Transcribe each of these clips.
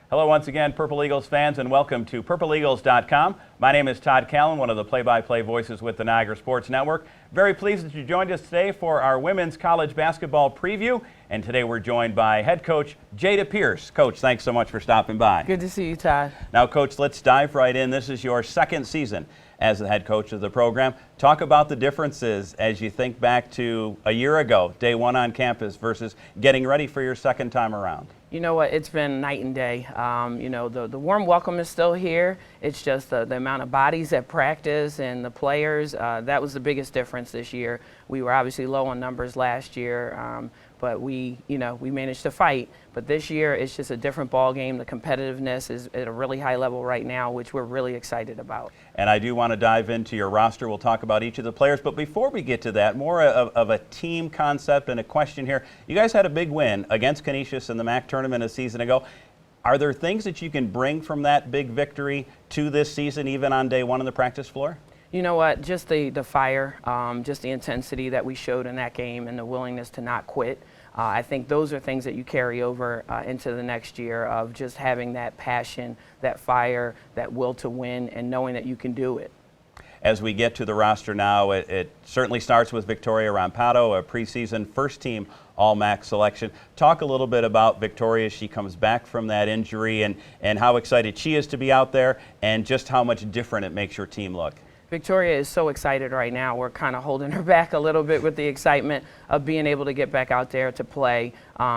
Hello once again, Purple Eagles fans, and welcome to PurpleEagles.com. My name is Todd Callen, one of the play-by-play voices with the Niagara Sports Network. Very pleased that you joined us today for our women's college basketball preview. And today we're joined by head coach Jada Pierce. Coach, thanks so much for stopping by. Good to see you, Todd. Now, Coach, let's dive right in. This is your second season as the head coach of the program. Talk about the differences as you think back to a year ago, day one on campus, versus getting ready for your second time around. You know what, it's been night and day. The warm welcome is still here. It's just the amount of bodies at practice and the players. That was the biggest difference this year. We were obviously low on numbers last year, but we managed to fight. But this year, it's just a different ball game. The competitiveness is at a really high level right now, which we're really excited about. And I do want to dive into your roster. We'll talk about each of the players. But before we get to that, more of a team concept and a question here. You guys had a big win against Canisius in the MAC tournament a season ago. Are there things that you can bring from that big victory to this season, even on day one on the practice floor? You know what, just the fire, just the intensity that we showed in that game and the willingness to not quit. I think those are things that you carry over into the next year of just having that passion, that fire, that will to win, and knowing that you can do it. As we get to the roster now, it certainly starts with Victoria Rampado, a preseason first-team All-MAC selection. Talk a little bit about Victoria as she comes back from that injury and how excited she is to be out there and just how much different it makes your team look. Victoria is so excited right now. We're kind of holding her back a little bit with the excitement of being able to get back out there to play.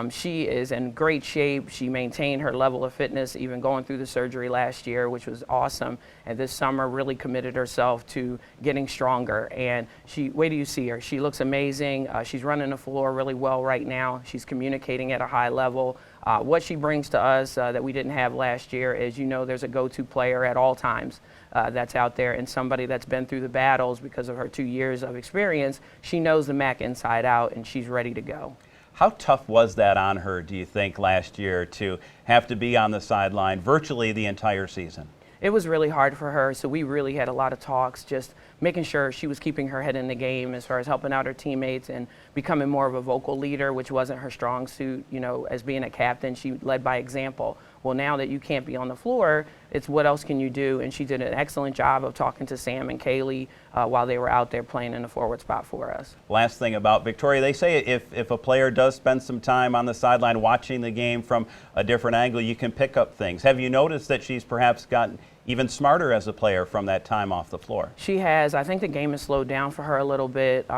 She is in great shape. She maintained her level of fitness even going through the surgery last year, which was awesome. And this summer really committed herself to getting stronger. And wait till you see her. She looks amazing. She's running the floor really well right now. She's communicating at a high level. What she brings to us that we didn't have last year is, there's a go-to player at all times that's out there, and somebody that's been through the battles because of her 2 years of experience. She knows the MAC inside out, and she's ready to go. How tough was that on her, do you think, last year to have to be on the sideline virtually the entire season? It was really hard for her, so we really had a lot of talks, just making sure she was keeping her head in the game as far as helping out her teammates and becoming more of a vocal leader, which wasn't her strong suit. As being a captain, she led by example. Well, now that you can't be on the floor, it's what else can you do? And she did an excellent job of talking to Sam and Kaylee while they were out there playing in the forward spot for us. Last thing about Victoria, they say if a player does spend some time on the sideline watching the game from a different angle, you can pick up things. Have you noticed that she's perhaps gotten even smarter as a player from that time off the floor? She has. I think the game has slowed down for her a little bit.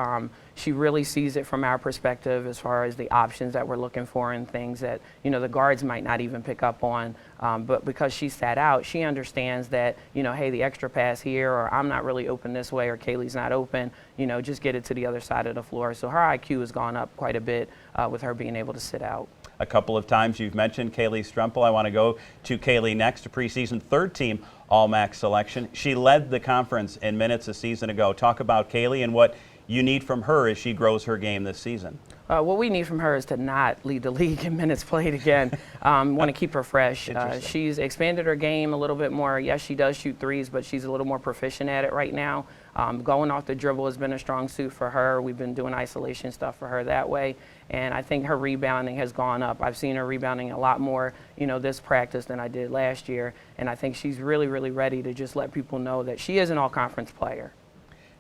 She really sees it from our perspective as far as the options that we're looking for and things that, the guards might not even pick up on. But because she sat out, she understands that, hey, the extra pass here, or I'm not really open this way, or Kaylee's not open, just get it to the other side of the floor. So her IQ has gone up quite a bit with her being able to sit out. A couple of times you've mentioned Kaylee Strempel. I want to go to Kaylee next, a preseason third-team All-MAC selection. She led the conference in minutes a season ago. Talk about Kaylee and what you need from her as she grows her game this season. What we need from her is to not lead the league in minutes played again. Want to keep her fresh. She's expanded her game a little bit more. Yes, she does shoot threes, but she's a little more proficient at it right now. Going off the dribble has been a strong suit for her. We've been doing isolation stuff for her that way. And I think her rebounding has gone up. I've seen her rebounding a lot more, this practice than I did last year. And I think she's really, really ready to just let people know that she is an all-conference player.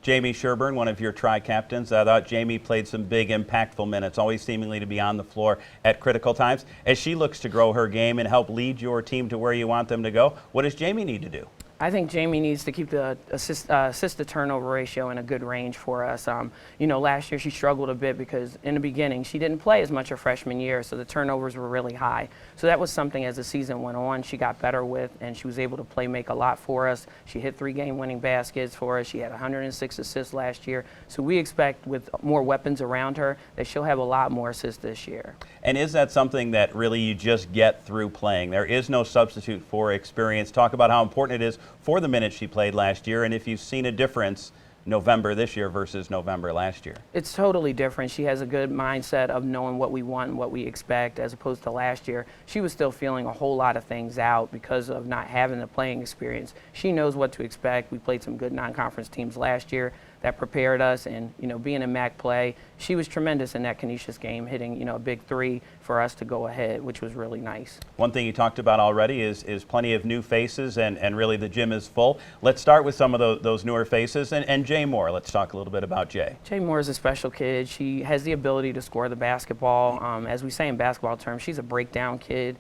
Jamie Sherburne, one of your tri-captains. I thought Jamie played some big, impactful minutes, always seemingly to be on the floor at critical times. As she looks to grow her game and help lead your team to where you want them to go, what does Jamie need to do? I think Jamie needs to keep the assist-to-turnover ratio in a good range for us. Last year she struggled a bit because in the beginning she didn't play as much her freshman year, so the turnovers were really high. So that was something as the season went on she got better with, and she was able to make a lot for us. She hit 3 game-winning baskets for us. She had 106 assists last year. So we expect with more weapons around her that she'll have a lot more assists this year. And is that something that really you just get through playing? There is no substitute for experience. Talk about how important it is for the minutes she played last year, and if you've seen a difference November this year versus November last year. It's totally different. She has a good mindset of knowing what we want and what we expect, as opposed to last year. She was still feeling a whole lot of things out because of not having the playing experience. She knows what to expect. We played some good non-conference teams last year that prepared us. And, being in MAC play, she was tremendous in that Canisius game, hitting, a big three for us to go ahead, which was really nice. One thing you talked about already is plenty of new faces, and really the gym is full. Let's start with some of those newer faces, and Jay Mohr. Let's talk a little bit about Jay. Jay Mohr is a special kid. She has the ability to score the basketball. As we say in basketball terms, she's a breakdown kid.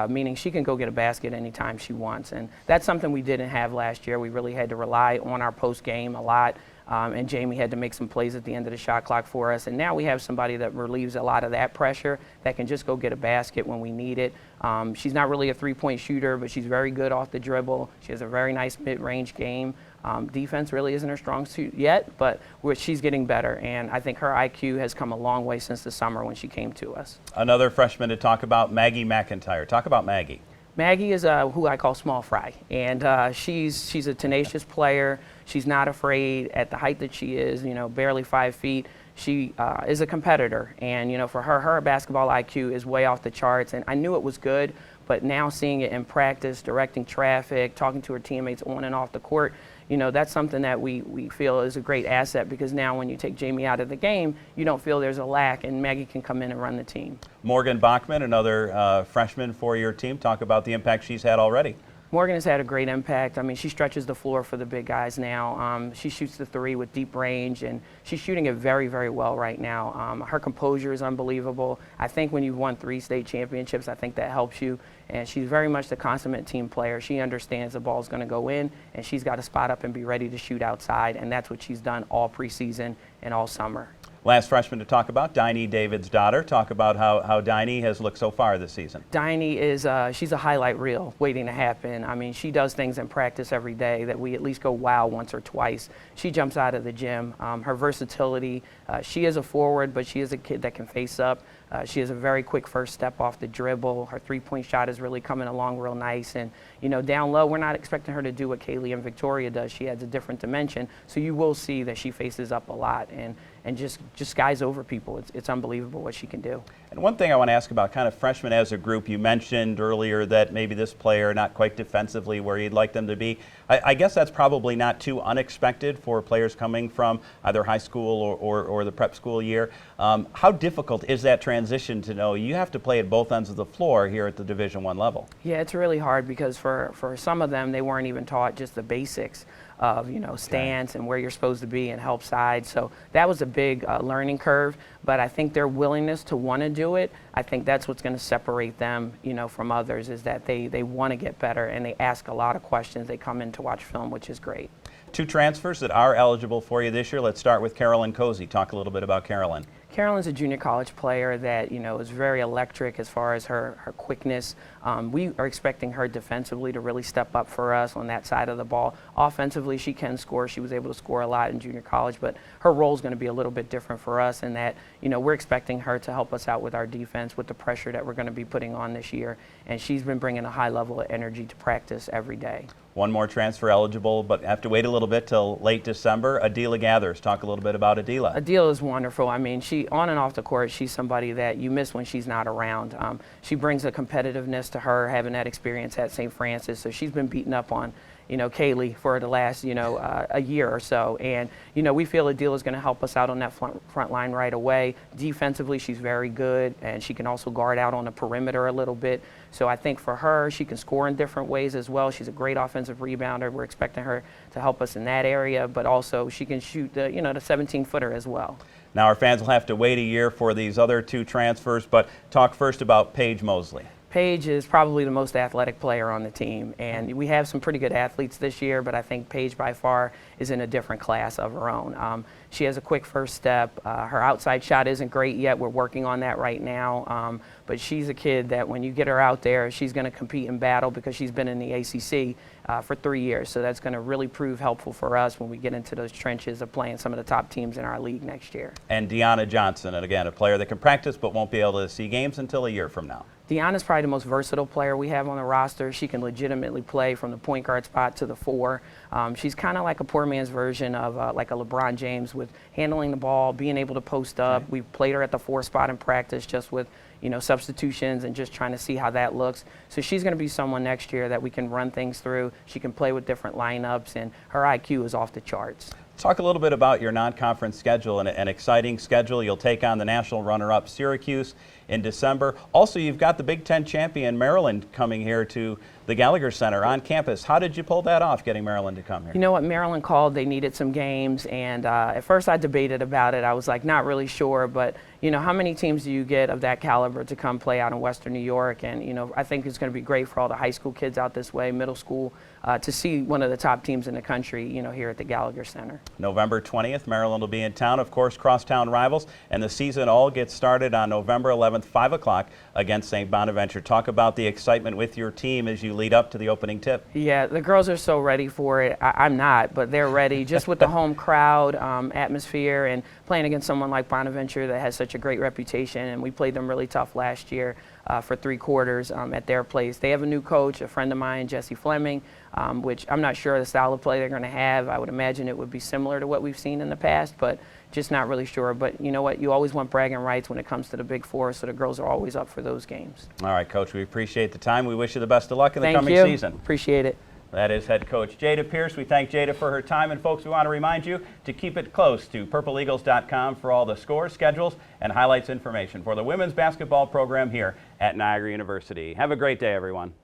Meaning she can go get a basket anytime she wants. And that's something we didn't have last year. We really had to rely on our post game a lot. And Jamie had to make some plays at the end of the shot clock for us. And now we have somebody that relieves a lot of that pressure, that can just go get a basket when we need it. She's not really a three-point shooter, but she's very good off the dribble. She has a very nice mid-range game. Defense really isn't her strong suit yet, but she's getting better. And I think her IQ has come a long way since the summer when she came to us. Another freshman to talk about, Maggie McIntyre. Talk about Maggie. Maggie is who I call small fry, and she's a tenacious player. She's not afraid at the height that she is, barely 5 feet. She is a competitor, and for her basketball IQ is way off the charts, and I knew it was good, but now seeing it in practice, directing traffic, talking to her teammates on and off the court, that's something that we feel is a great asset, because now when you take Jamie out of the game, you don't feel there's a lack, and Maggie can come in and run the team. Morgan Bachman, another freshman for your team. Talk about the impact she's had already. Morgan has had a great impact. I mean, she stretches the floor for the big guys now. She shoots the three with deep range, and she's shooting it very, very well right now. Her composure is unbelievable. I think when you've won 3 state championships, I think that helps you. And she's very much the consummate team player. She understands the ball's going to go in, and she's got to spot up and be ready to shoot outside, and that's what she's done all preseason and all summer. Last freshman to talk about, Dani David's daughter. Talk about how Dani has looked so far this season. Dani is, she's a highlight reel waiting to happen. I mean, she does things in practice every day that we at least go wow once or twice. She jumps out of the gym. Her versatility, she is a forward, but she is a kid that can face up. She has a very quick first step off the dribble. Her three-point shot is really coming along real nice. And, down low, we're not expecting her to do what Kaylee and Victoria does. She adds a different dimension. So you will see that she faces up a lot and just skies over people. It's unbelievable what she can do. And one thing I want to ask about kind of freshmen as a group, you mentioned earlier that maybe this player not quite defensively where you'd like them to be. I guess that's probably not too unexpected for players coming from either high school or the prep school year. How difficult is that transition to know you have to play at both ends of the floor here at the Division I level? Yeah, it's really hard because for some of them, they weren't even taught just the basics of stance and where you're supposed to be and help side. So that was a big learning curve, but I think their willingness to want to do it, I think that's what's going to separate them from others, is that they want to get better and they ask a lot of questions. They come in to watch film, which is great. 2 transfers that are eligible for you this year. Let's start with Carolyn Cozy. Talk a little bit about Carolyn. Carolyn's a junior college player that is very electric as far as her quickness. We are expecting her defensively to really step up for us on that side of the ball. Offensively, she can score. She was able to score a lot in junior college, but her role is going to be a little bit different for us in that we're expecting her to help us out with our defense, with the pressure that we're going to be putting on this year. And she's been bringing a high level of energy to practice every day. One more transfer eligible, but have to wait a little bit till late December. Adela Gathers. Talk a little bit about Adela. Adela is wonderful. I mean, she on and off the court, she's somebody that you miss when she's not around. She brings a competitiveness to her, having that experience at St. Francis. So she's been beaten up on Kaylee for the last, a year or so. And, we feel Adela is going to help us out on that front line right away. Defensively, she's very good, and she can also guard out on the perimeter a little bit. So I think for her, she can score in different ways as well. She's a great offensive rebounder. We're expecting her to help us in that area, but also she can shoot the 17-footer as well. Now our fans will have to wait a year for these other 2 transfers, but talk first about Paige Mosley. Paige is probably the most athletic player on the team, and we have some pretty good athletes this year, but I think Paige by far is in a different class of her own. She has a quick first step. Her outside shot isn't great yet. We're working on that right now, but she's a kid that when you get her out there, she's going to compete in battle because she's been in the ACC for 3 years, so that's going to really prove helpful for us when we get into those trenches of playing some of the top teams in our league next year. And Dianna Johnson, and again, a player that can practice but won't be able to see games until a year from now. Dianna's probably the most versatile player we have on the roster. She can legitimately play from the point guard spot to the 4. She's kind of like a poor man's version of like a LeBron James with handling the ball, being able to post up. Okay. We've played her at the 4 spot in practice just with substitutions and just trying to see how that looks. So she's going to be someone next year that we can run things through. She can play with different lineups, and her IQ is off the charts. Talk a little bit about your non-conference schedule, and an exciting schedule. You'll take on the national runner-up Syracuse in December. Also, you've got the Big Ten champion Maryland coming here to the Gallagher Center on campus. How did you pull that off, getting Maryland to come here? You know what, Maryland called, they needed some games, and at first I debated about it. I was like, not really sure, but you know, how many teams do you get of that caliber to come play out in Western New York? And you know, I think it's going to be great for all the high school kids out this way, middle school, to see one of the top teams in the country, you know, here at the Gallagher Center. November 20th, Maryland will be in town, of course, crosstown rivals, and the season all gets started on November 11th, 5 o'clock against St. Bonaventure. Talk about the excitement with your team as you lead up to the opening tip. Yeah, the girls are so ready for it. I'm not, but they're ready, just with the home crowd atmosphere and playing against someone like Bonaventure that has such a great reputation, and we played them really tough last year for 3 quarters at their place. They have a new coach, a friend of mine, Jesse Fleming, which I'm not sure the style of play they're going to have. I would imagine it would be similar to what we've seen in the past, but just not really sure. But you know what? You always want bragging rights when it comes to the Big Four, so the girls are always up for those games. All right, Coach, we appreciate the time. We wish you the best of luck in the Thank coming you. season. Appreciate it. That is head coach Jada Pierce. We thank Jada for her time. And folks, we want to remind you to keep it close to purpleeagles.com for all the scores, schedules, and highlights information for the women's basketball program here at Niagara University. Have a great day, everyone.